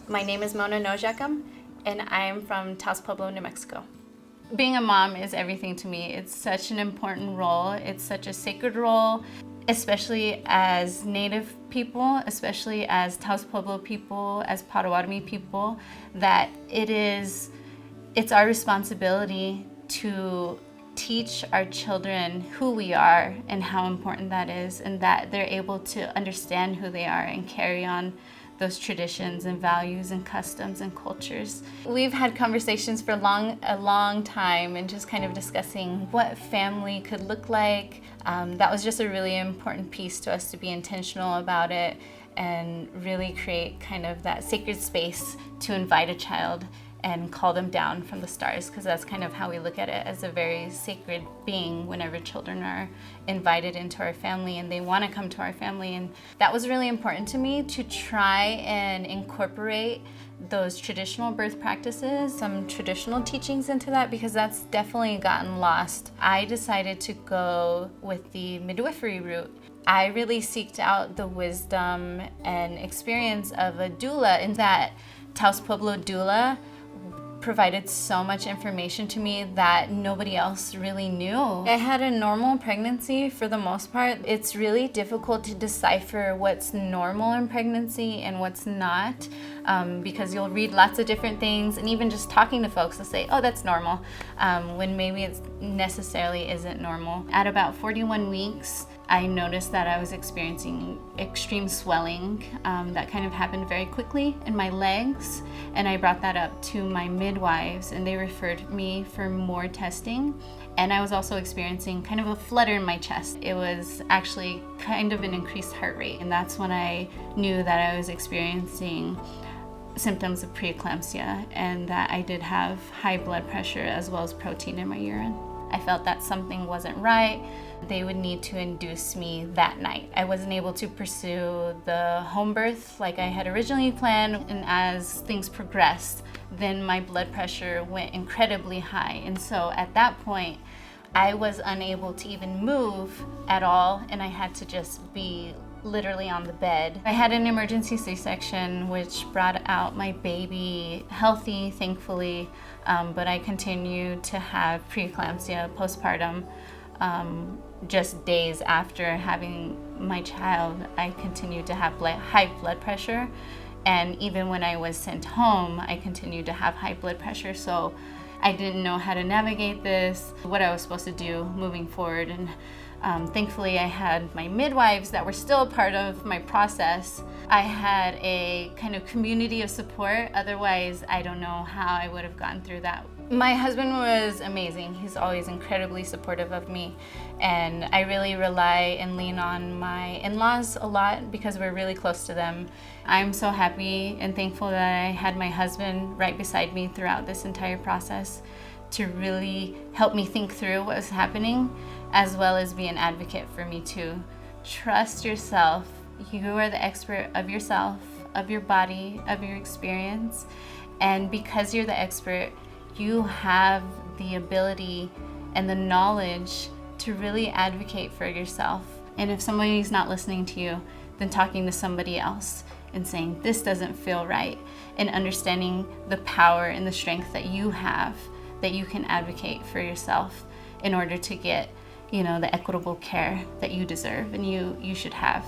My name is Mona Nojakam, and I'm from Taos Pueblo, New Mexico. Being a mom is everything to me. It's such an important role. It's such a sacred role, especially as Native people, especially as Taos Pueblo people, as Potawatomi people, that it's our responsibility to teach our children who we are and how important that is, and that they're able to understand who they are and carry on those traditions and values and customs and cultures. We've had conversations for a long time and just kind of discussing what family could look like. That was just a really important piece to us, to be intentional about it and really create kind of that sacred space to invite a child and call them down from the stars, because that's kind of how we look at it, as a very sacred being whenever children are invited into our family and they want to come to our family. And that was really important to me, to try and incorporate those traditional birth practices, some traditional teachings into that, because that's definitely gotten lost. I decided to go with the midwifery route. I really seeked out the wisdom and experience of a doula, in that Taos Pueblo doula provided so much information to me that nobody else really knew. I had a normal pregnancy for the most part. It's really difficult to decipher what's normal in pregnancy and what's not, because you'll read lots of different things, and even just talking to folks will say, oh, that's normal, when maybe it necessarily isn't normal. At about 41 weeks, I noticed that I was experiencing extreme swelling that kind of happened very quickly in my legs, and I brought that up to my midwives, and they referred me for more testing. And I was also experiencing kind of a flutter in my chest. It was actually kind of an increased heart rate, and that's when I knew that I was experiencing symptoms of preeclampsia, and that I did have high blood pressure as well as protein in my urine. I felt that something wasn't right. They would need to induce me that night. I wasn't able to pursue the home birth like I had originally planned, and as things progressed, then my blood pressure went incredibly high. And so at that point, I was unable to even move at all, and I had to just be literally on the bed. I had an emergency C-section, which brought out my baby healthy, thankfully, but I continued to have preeclampsia postpartum. Just days after having my child, I continued to have high blood pressure, and even when I was sent home, I continued to have high blood pressure. So I didn't know how to navigate this, what I was supposed to do moving forward. And thankfully, I had my midwives that were still a part of my process. I had a kind of community of support. Otherwise, I don't know how I would have gone through that. My husband was amazing. He's always incredibly supportive of me. And I really rely and lean on my in-laws a lot because we're really close to them. I'm so happy and thankful that I had my husband right beside me throughout this entire process to really help me think through what was happening, as well as be an advocate for me too. Trust yourself. You are the expert of yourself, of your body, of your experience. And because you're the expert, you have the ability and the knowledge to really advocate for yourself. And if somebody's not listening to you, then talking to somebody else and saying, this doesn't feel right, and understanding the power and the strength that you have, that you can advocate for yourself in order to get, the equitable care that you deserve and you should have.